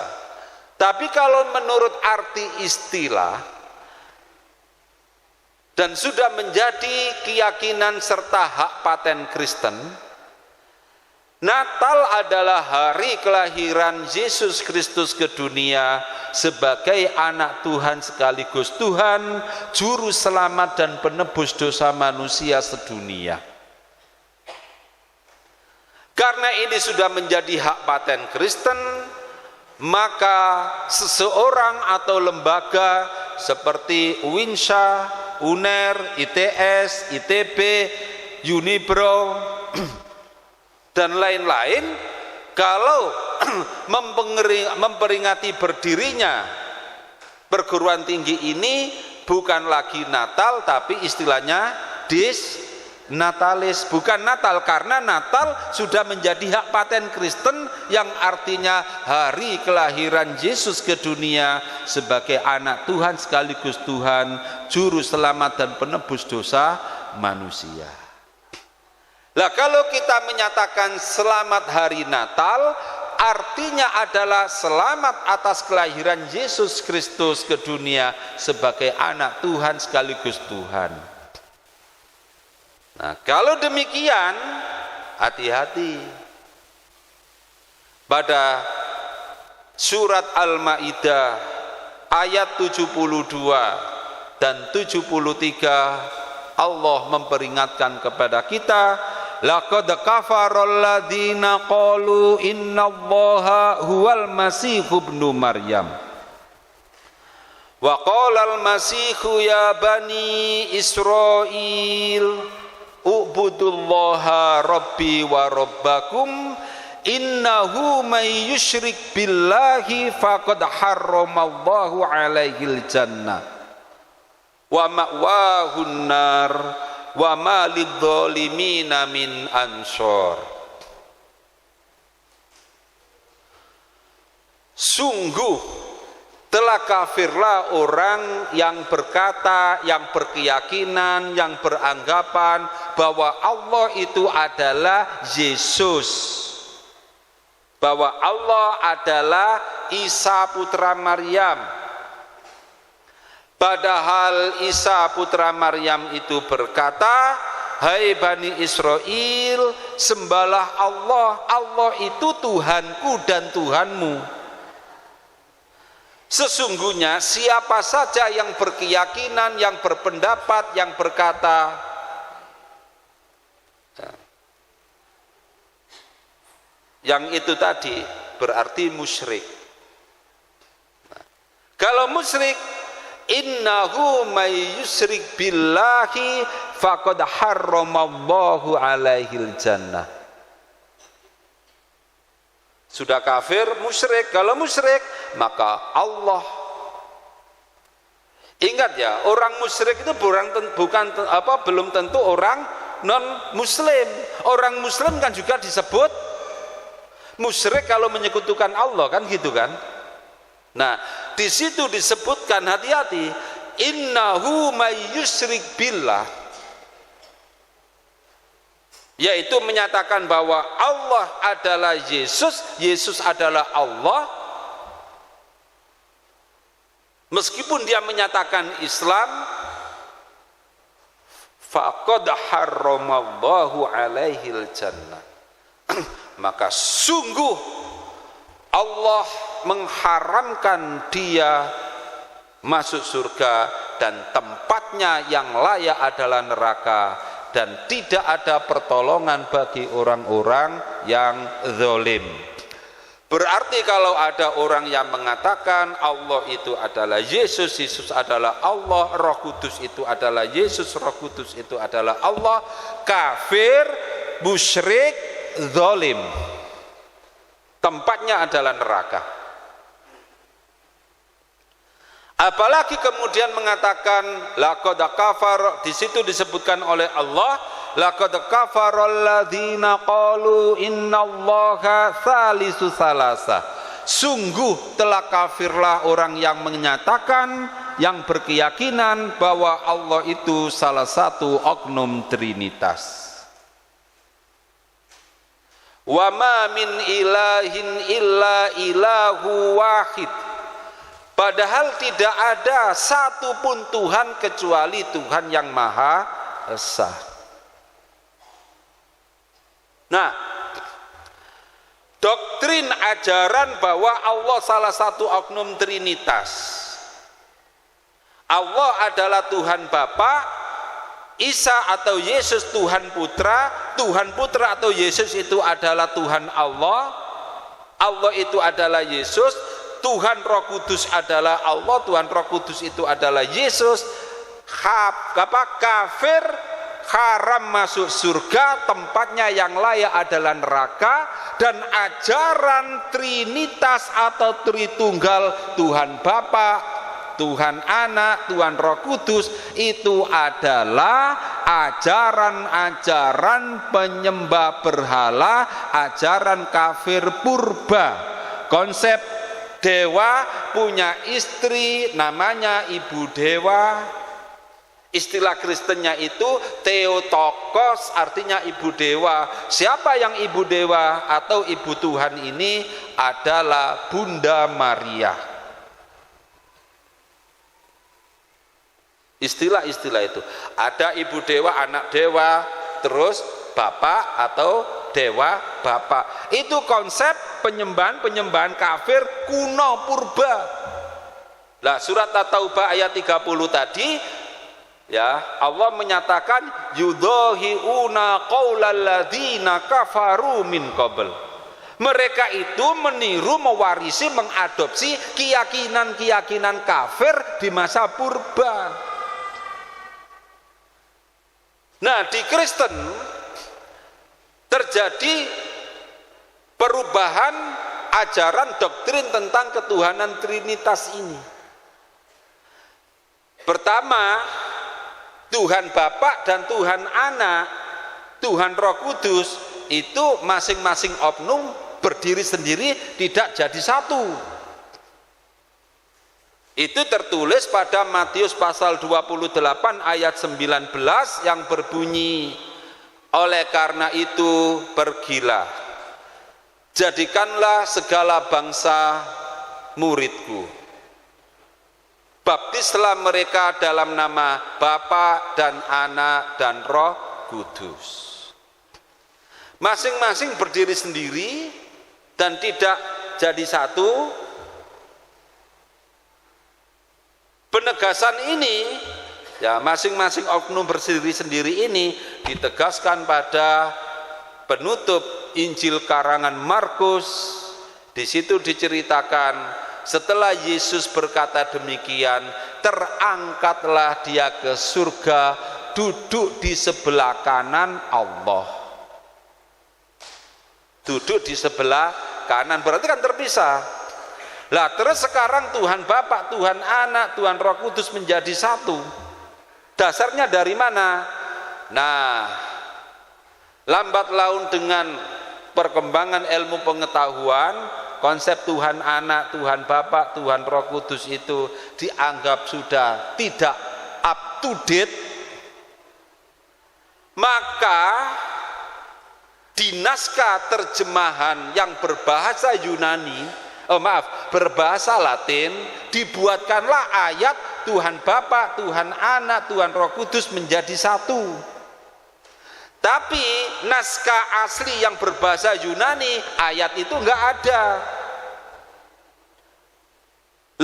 Tapi kalau menurut arti istilah dan sudah menjadi keyakinan serta hak paten Kristen, Natal adalah hari kelahiran Yesus Kristus ke dunia sebagai anak Tuhan sekaligus Tuhan, juru selamat dan penebus dosa manusia sedunia. Karena ini sudah menjadi hak paten Kristen, maka seseorang atau lembaga seperti UINSA, UNER, ITS, ITB, Unibro dan lain-lain, kalau memperingati berdirinya perguruan tinggi ini bukan lagi Natal tapi istilahnya Natalis, bukan Natal, karena Natal sudah menjadi hak paten Kristen yang artinya hari kelahiran Yesus ke dunia sebagai anak Tuhan sekaligus Tuhan, juru selamat dan penebus dosa manusia. Lah, kalau kita menyatakan selamat hari Natal, artinya adalah selamat atas kelahiran Yesus Kristus ke dunia sebagai anak Tuhan sekaligus Tuhan. Nah, kalau demikian, hati-hati. Pada surat Al-Maidah ayat 72 dan 73, Allah memperingatkan kepada kita, laqad kafaral ladzina qalu innallaha huwal masihu ibnu maryam wa qala al masihu ya bani Israil ubudullaha rabbi wa rabbakum innahu may yusyrik billahi faqad harramallahu alaihil jannah wa ma'wahun nar wa ma lidzalimina min ansor. Sungguh telah kafirlah orang yang berkata, yang berkeyakinan, yang beranggapan bahwa Allah itu adalah Yesus, bahwa Allah adalah Isa putra Maryam. Padahal Isa putra Maryam itu berkata, hai Bani Israel, sembahlah Allah, Allah itu Tuhanku dan Tuhanmu. Sesungguhnya siapa saja yang berkeyakinan, yang berpendapat, yang berkata yang itu tadi berarti musyrik. Kalau musyrik, innahu may yusyrik billahi faqad harramallahu alaihil jannah. Sudah kafir, musyrik. Kalau musyrik, maka Allah. Ingat ya, orang musyrik itu belum tentu orang non muslim. Orang muslim kan juga disebut musyrik kalau menyekutukan Allah, kan gitu kan? Nah, di situ disebutkan, hati-hati, innahu may yusyrik billah, yaitu menyatakan bahwa Allah adalah Yesus, Yesus adalah Allah. Meskipun dia menyatakan Islam, faqad harramallahu alaihil jannah, maka sungguh Allah mengharamkan dia masuk surga dan tempatnya yang layak adalah neraka, dan tidak ada pertolongan bagi orang-orang yang zalim. Berarti kalau ada orang yang mengatakan Allah itu adalah Yesus, Yesus adalah Allah, Roh Kudus itu adalah Yesus, Roh Kudus itu adalah Allah, kafir, musyrik, zalim. Tempatnya adalah neraka. Apalagi kemudian mengatakan laqad kafar, di situ disebutkan oleh Allah, laqad kafarul ladzina qalu innallaha tsalisu tsalasa. Sungguh telah kafirlah orang yang menyatakan, yang berkeyakinan bahwa Allah itu salah satu oknum Trinitas. Wa ma min ilahin illa ilahu wahid. Padahal tidak ada satupun Tuhan kecuali Tuhan yang Maha Esa. Nah, doktrin ajaran bahwa Allah salah satu oknum Trinitas, Allah adalah Tuhan Bapa, Isa atau Yesus Tuhan Putra, Tuhan Putra atau Yesus itu adalah Tuhan Allah, Allah itu adalah Yesus, Tuhan Roh Kudus adalah Allah, Tuhan Roh Kudus itu adalah Yesus. Kafir, haram masuk surga, tempatnya yang layak adalah neraka, dan ajaran Trinitas atau Tritunggal, Tuhan Bapa, Tuhan Anak, Tuhan Roh Kudus, itu adalah ajaran-ajaran penyembah berhala, ajaran kafir purba. Konsep dewa punya istri namanya ibu dewa. Istilah Kristennya itu Theotokos, artinya ibu dewa. Siapa yang ibu dewa atau ibu Tuhan ini? Adalah Bunda Maria. Istilah-istilah itu. Ada ibu dewa, anak dewa, terus bapak atau dewa bapak. Itu konsep penyembahan kafir kuno purba. Nah, surat At-Taubah ayat 30 tadi, ya, Allah menyatakan yudhahiuna qaulal ladzina kafaru min qabl. Mereka itu meniru, mewarisi, mengadopsi keyakinan-keyakinan kafir di masa purba. Nah, di Kristen terjadi perubahan ajaran doktrin tentang ketuhanan Trinitas ini. Pertama, Tuhan Bapa dan Tuhan Anak, Tuhan Roh Kudus itu masing-masing oknum berdiri sendiri, tidak jadi satu. Itu tertulis pada Matius pasal 28 ayat 19 yang berbunyi, oleh karena itu pergilah, jadikanlah segala bangsa muridku, baptislah mereka dalam nama Bapa dan Anak dan Roh Kudus. Masing-masing berdiri sendiri dan tidak jadi satu. Penegasan ini, ya, masing-masing oknum berdiri sendiri ini ditegaskan pada penutup Injil karangan Markus. Di situ diceritakan setelah Yesus berkata demikian, terangkatlah dia ke surga, duduk di sebelah kanan Allah. Duduk di sebelah kanan berarti kan terpisah. Lah terus sekarang Tuhan Bapa, Tuhan Anak, Tuhan Roh Kudus menjadi satu. Dasarnya dari mana? Nah, lambat laun dengan perkembangan ilmu pengetahuan, konsep Tuhan Anak, Tuhan Bapa, Tuhan Roh Kudus itu dianggap sudah tidak up to date. Maka di naskah terjemahan yang berbahasa berbahasa Latin, dibuatkanlah ayat Tuhan Bapa, Tuhan Anak, Tuhan Roh Kudus menjadi satu. Tapi naskah asli yang berbahasa Yunani, ayat itu enggak ada.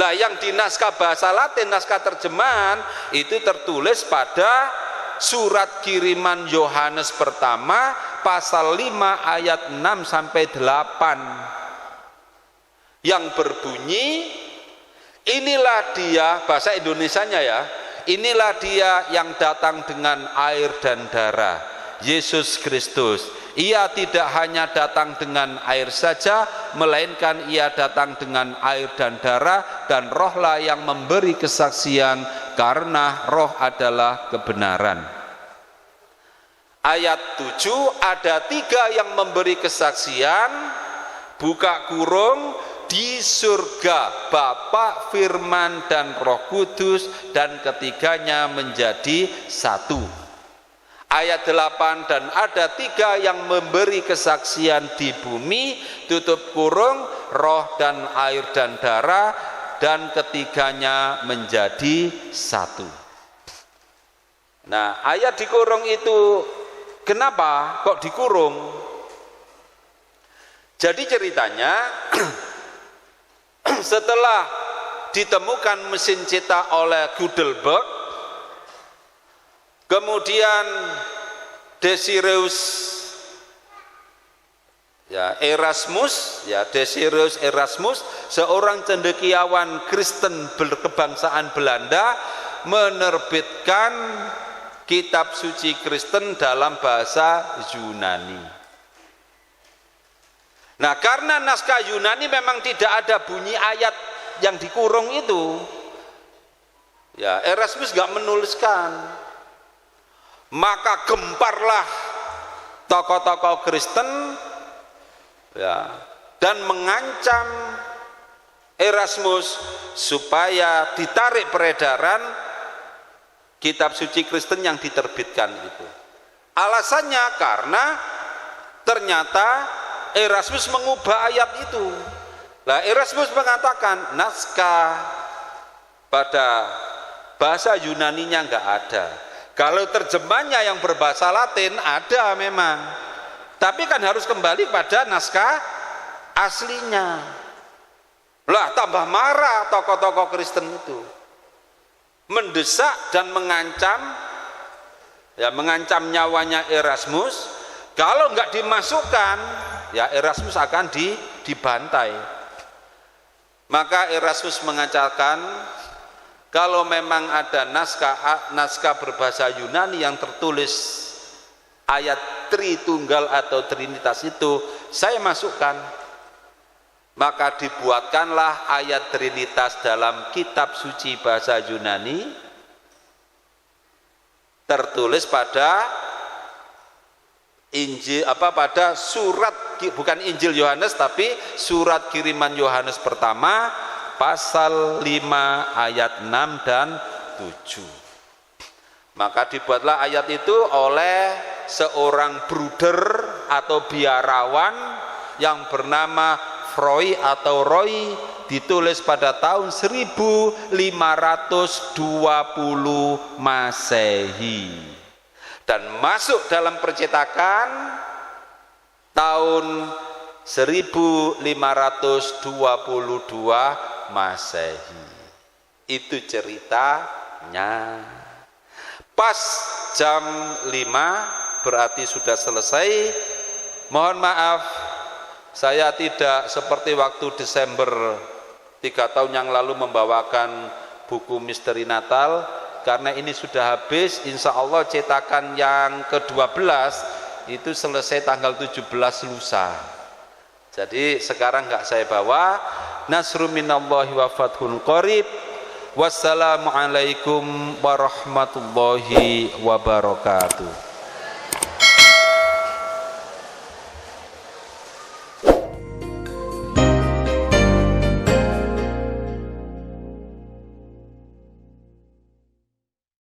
Lah yang di naskah bahasa Latin, naskah terjemahan itu tertulis pada surat kiriman Yohanes pertama pasal 5 ayat 6 sampai 8 yang berbunyi, inilah dia, bahasa Indonesianya ya, inilah dia yang datang dengan air dan darah, Yesus Kristus. Ia tidak hanya datang dengan air saja, melainkan ia datang dengan air dan darah, dan rohlah yang memberi kesaksian, karena roh adalah kebenaran. Ayat 7, ada 3 yang memberi kesaksian, buka kurung, di surga Bapa, Firman, dan Roh Kudus, dan ketiganya menjadi satu. Ayat 8, dan ada 3 yang memberi kesaksian di bumi, tutup kurung, roh dan air dan darah, dan ketiganya menjadi satu. Nah, ayat dikurung itu kenapa kok dikurung? Jadi ceritanya setelah ditemukan mesin cetak oleh Gutenberg, kemudian Desiderius Erasmus, seorang cendekiawan Kristen berkebangsaan Belanda, menerbitkan kitab suci Kristen dalam bahasa Yunani. Nah, karena naskah Yunani memang tidak ada bunyi ayat yang dikurung itu, ya Erasmus gak menuliskan. Maka gemparlah tokoh-tokoh Kristen, ya, dan mengancam Erasmus supaya ditarik peredaran kitab suci Kristen yang diterbitkan itu. Alasannya karena ternyata Erasmus mengubah ayat itu. Nah, Erasmus mengatakan naskah pada bahasa Yunaninya enggak ada. Kalau terjemahnya yang berbahasa Latin ada memang, tapi kan harus kembali pada naskah aslinya. Lah tambah marah tokoh-tokoh Kristen itu, mendesak dan mengancam, ya mengancam nyawanya Erasmus. Kalau nggak dimasukkan, ya Erasmus akan dibantai. Maka Erasmus mengatakan, kalau memang ada naskah berbahasa Yunani yang tertulis ayat Tritunggal atau Trinitas itu, saya masukkan. Maka dibuatkanlah ayat Trinitas dalam kitab suci bahasa Yunani, tertulis pada Injil pada surat, bukan Injil Yohanes tapi surat kiriman Yohanes pertama pasal 5 ayat 6 dan 7. Maka dibuatlah ayat itu oleh seorang bruder atau biarawan yang bernama Roy, ditulis pada tahun 1520 Masehi dan masuk dalam percetakan tahun 1522 Masehi. Itu ceritanya. Pas jam 5 berarti sudah selesai. Mohon maaf, saya tidak seperti waktu Desember 3 tahun yang lalu membawakan buku Misteri Natal, karena ini sudah habis. Insya Allah cetakan yang ke-12 itu selesai tanggal 17 lusa. Jadi sekarang nggak saya bawa. Nasrun minallahi wa fathun qarib. Wassalamualaikum warahmatullahi wabarakatuh.